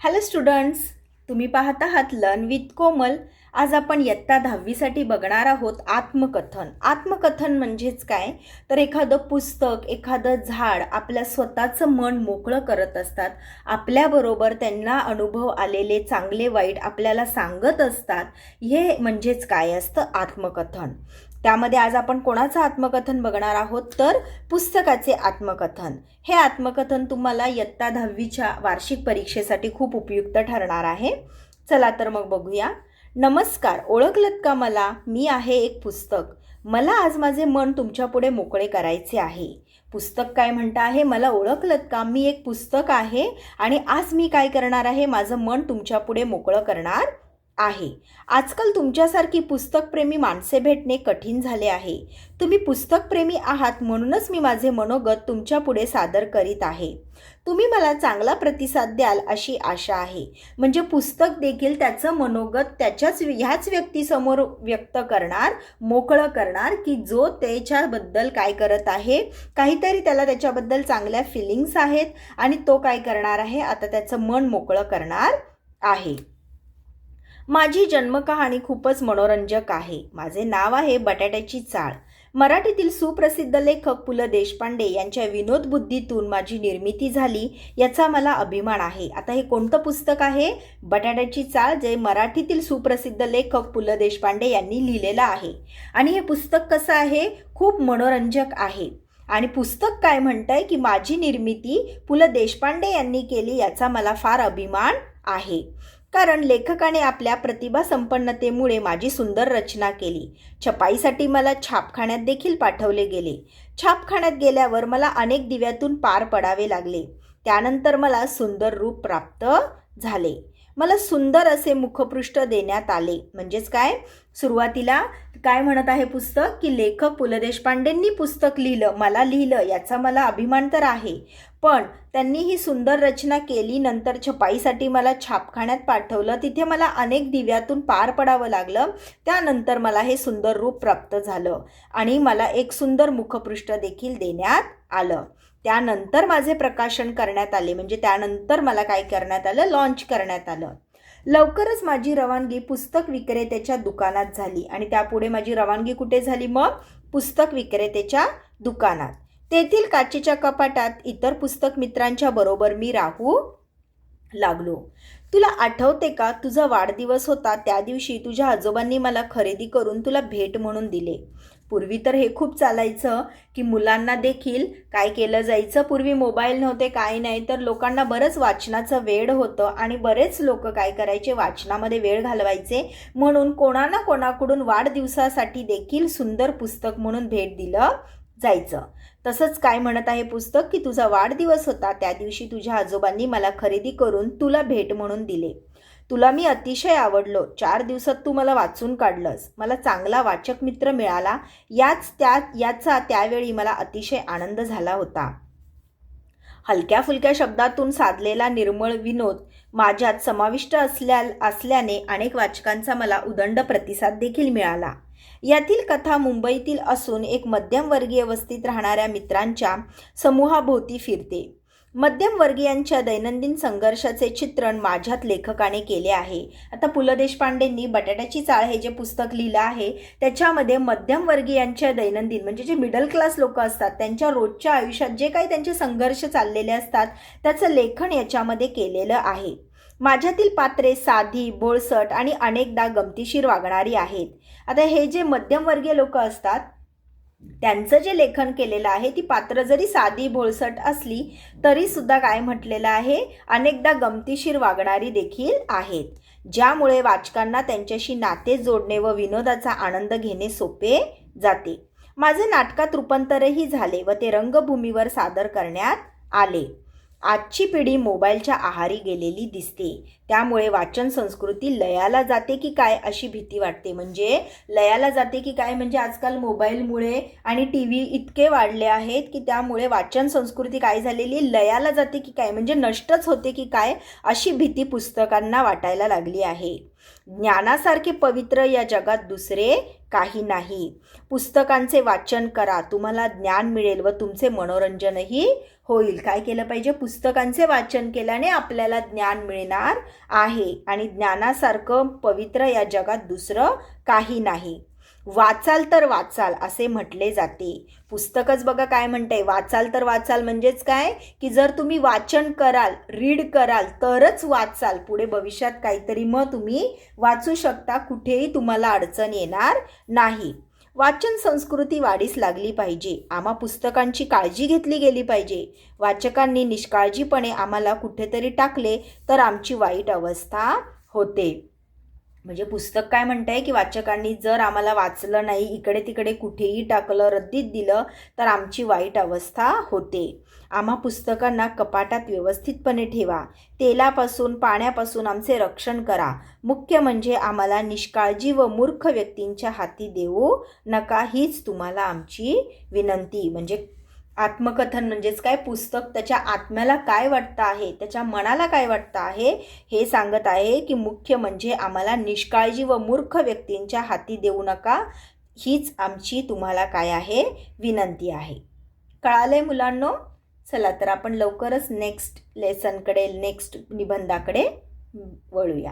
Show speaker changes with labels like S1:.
S1: Hello students, तुम्ही पाहत आहात लर्न विथ कोमल. आज आपण इयत्ता 10वीसाठी बघणार आहोत आत्मकथन. आत्मकथन म्हणजेच काय, तर एखादं पुस्तक, एखादं झाड आपल्या स्वतःचं मन मोकळं करत असतात. आपल्याबरोबर त्यांना अनुभव आलेले चांगले वाईट आपल्याला सांगत असतात. हे म्हणजेच काय असतं आत्मकथन. त्यामध्ये आज आपण कोणाचं आत्मकथन बघणार आहोत, तर पुस्तकाचे आत्मकथन. हे आत्मकथन तुम्हाला इयत्ता 10वीच्या वार्षिक परीक्षेसाठी खूप उपयुक्त ठरणार आहे. चला तर मग बघूया. नमस्कार, ओळखलत का मला? मी आहे एक पुस्तक. मला आज माझे मन तुमच्यापुढे मोकळे करायचे आहे. पुस्तक काय म्हणतं आहे, मला ओळखलत का? मी एक पुस्तक आहे आणि आज मी काय करणार आहे, माझं मन तुमच्यापुढे मोकळं करणार आहे. आजकाल तुमच्यासारखी पुस्तकप्रेमी माणसे भेटणे कठीण झाले आहे. तुम्ही पुस्तकप्रेमी आहात म्हणूनच मी माझे मनोगत तुमच्यापुढे सादर करीत आहे. तुम्ही मला चांगला प्रतिसाद द्याल अशी आशा आहे. म्हणजे पुस्तक देखील त्याचं मनोगत ह्याच व्यक्तीसमोर व्यक्त करणार, मोकळं करणार, की जो त्याच्याबद्दल काय करत आहे, काहीतरी त्याला त्याच्याबद्दल चांगल्या फिलिंग्स आहेत आणि तो काय करणार आहे, आता त्याचं मन मोकळं करणार आहे. माझी जन्मकहाणी खूपच मनोरंजक आहे. माझे नाव आहे बटाट्याची चाळ. मराठीतील सुप्रसिद्ध लेखक पु ल देशपांडे यांच्या विनोदबुद्धीतून माझी निर्मिती झाली, याचा मला अभिमान आहे. आता हे कोणतं पुस्तक आहे? बटाट्याची चाळ, जे मराठीतील सुप्रसिद्ध लेखक पु ल देशपांडे यांनी लिहिलेलं आहे. आणि हे पुस्तक कसं आहे? खूप मनोरंजक आहे. आणि पुस्तक काय म्हणतंय, की माझी निर्मिती पु ल देशपांडे यांनी केली, याचा मला फार अभिमान आहे. कारण लेखकाने आपल्या प्रतिभा संपन्नतेमुळे माझी सुंदर रचना केली. छपाईसाठी मला छापखान्यात देखील पाठवले गेले. छापखान्यात गेल्यावर मला अनेक दिव्यातून पार पडावे लागले. त्यानंतर मला सुंदर रूप प्राप्त झाले. मला सुंदर असे मुखपृष्ठ देण्यात आले. म्हणजेच काय, सुरुवातीला काय म्हणत आहे पुस्तक, की लेखक पु ल देशपांडेंनी पुस्तक लिहिलं, मला लिहिलं, याचा मला अभिमान तर आहे. पण त्यांनी ही सुंदर रचना केली, नंतर छपाईसाठी मला छापखान्यात पाठवलं, तिथे मला अनेक दिव्यातून पार पडावं लागलं. त्यानंतर मला हे सुंदर रूप प्राप्त झालं आणि मला एक सुंदर मुखपृष्ठ देखील देण्यात आलं. त्यानंतर माझे प्रकाशन करण्यात आले. म्हणजे त्यानंतर मला काय करण्यात आलं, लॉन्च करण्यात आलं. लवकरच माझी रवानगी पुस्तक विक्रेत्याच्या दुकानात झाली. आणि त्यापुढे माझी रवानगी कुठे झाली मग? पुस्तक विक्रेत्याच्या दुकानात. तेथील काचेच्या कपाटात इतर पुस्तक मित्रांच्या बरोबर मी राहू लागलो. तुला आठवते का, तुझा वाढदिवस होता, त्या दिवशी तुझ्या आजोबांनी मला खरेदी करून तुला भेट म्हणून दिले. पूर्वी तर हे खूप चालायचं, की मुलांना देखील काय केलं जायचं, पूर्वी मोबाईल नव्हते, काही नाही, तर लोकांना बरंच वाचनाचं वेड होतं आणि बरेच लोक काय करायचे, वाचनामध्ये वेळ घालवायचे. म्हणून कोणाकडून वाढदिवसासाठी देखील सुंदर पुस्तक म्हणून भेट दिलं जायचं. तसंच काय म्हणत आहे पुस्तक, की तुझा वाढदिवस होता, त्या दिवशी तुझ्या आजोबांनी मला खरेदी करून तुला भेट म्हणून दिले. तुला मी अतिशय आवडलो. 4 दिवसात तू मला वाचून काढलंस. मला चांगला वाचक मित्र मिळाला, याचा त्यावेळी मला अतिशय आनंद झाला होता. हलक्या फुलक्या शब्दातून साधलेला निर्मळ विनोद माझ्यात समाविष्ट असल्याने अनेक वाचकांचा मला उदंड प्रतिसाद देखील मिळाला. यातील कथा मुंबईतील असून एक मध्यमवर्गीय वस्तीत राहणाऱ्या मित्रांच्या समूहाभोवती फिरते. मध्यमवर्गीयांच्या दैनंदिन संघर्षाचे चित्रण माझ्यात लेखकाने केले आहे. आता पु ल देशपांडेंनी बटाट्याची चाळ हे जे पुस्तक लिहिलं आहे, त्याच्यामध्ये मध्यमवर्गीयांच्या दैनंदिन, म्हणजे जे मिडल क्लास लोक असतात, त्यांच्या रोजच्या आयुष्यात जे काही त्यांचे संघर्ष चाललेले असतात, त्याचं लेखन याच्यामध्ये केलेलं आहे. माझ्यातील पात्रे साधी, बोळसट आणि अनेकदा गमतीशीर वागणारी आहेत. आता हे जे मध्यमवर्गीय लोक असतात, त्यांचं जे लेखन केलेलं आहे, ती पात्र जरी साधी भोळसट असली तरी सुद्धा काय म्हटलेलं आहे, अनेकदा गमतीशीर वागणारी देखील आहेत, ज्यामुळे वाचकांना त्यांच्याशी नाते जोडणे व विनोदाचा आनंद घेणे सोपे जाते. माझे नाटकात रूपांतरही झाले व ते रंगभूमीवर सादर करण्यात आले. आजची पिढी मोबाईलच्या आहारी गेलेली दिसते, त्यामुळे वाचन संस्कृती लयाला जाते की काय अशी भीती वाटते. म्हणजे लयाला जाते की काय, म्हणजे आजकाल मोबाईलमुळे आणि TV इतके वाढले आहेत, की त्यामुळे वाचन संस्कृती काय झालेली, लयाला जाते की काय, म्हणजे नष्टच होते की काय अशी भीती पुस्तकांना वाटायला लागली आहे. ज्ञानासारखे पवित्र या जगात दुसरे काही नाही. पुस्तकांचे वाचन करा, तुम्हाला ज्ञान मिळेल व तुमचे मनोरंजनही होईल. काय केलं पाहिजे? पुस्तकांचे वाचन केल्याने आपल्याला ज्ञान मिळणार आहे आणि ज्ञानासारखं पवित्र या जगात दुसरं काही नाही. वाचाल तर वाचाल असे म्हटले जाते. पुस्तकच बघा काय म्हणते, वाचाल तर वाचाल म्हणजेच काय की जर तुम्ही वाचन कराल, रीड कराल तरच वाचाल, पुढे भविष्यात काहीतरी मग तुम्ही वाचू शकता, कुठेही तुम्हाला अडचण येणार नाही. वाचन संस्कृती वाढीस लागली पाहिजे. आम्हा पुस्तकांची काळजी घेतली गेली पाहिजे. वाचकांनी निष्काळजीपणे आम्हाला कुठेतरी टाकले तर आमची वाईट अवस्था होते. म्हणजे पुस्तक काय म्हणतंय की वाचकांनी जर आम्हाला वाचलं नाही, इकडे तिकडे कुठेही टाकलं, रद्दीत दिलं तर आमची वाईट अवस्था होते. आम्हा पुस्तकांना कपाटात व्यवस्थितपणे ठेवा. तेलापासून पाण्यापासून आमचे रक्षण करा. मुख्य म्हणजे आम्हाला निष्काळजी व मूर्ख व्यक्तींच्या हाती देऊ नका, हीच तुम्हाला आमची विनंती. म्हणजे आत्मकथन म्हणजेच काय? पुस्तक त्याच्या आत्म्याला काय वाटतं आहे, त्याच्या मनाला काय वाटतं आहे हे सांगत आहे की मुख्य म्हणजे आम्हाला निष्काळजी व मूर्ख व्यक्तींच्या हाती देऊ नका, हीच आमची तुम्हाला काय आहे? विनंती आहे. कळालंय मुलांनो? चला तर आपण लवकरच नेक्स्ट लेसनकडे, नेक्स्ट निबंधाकडे वळूया.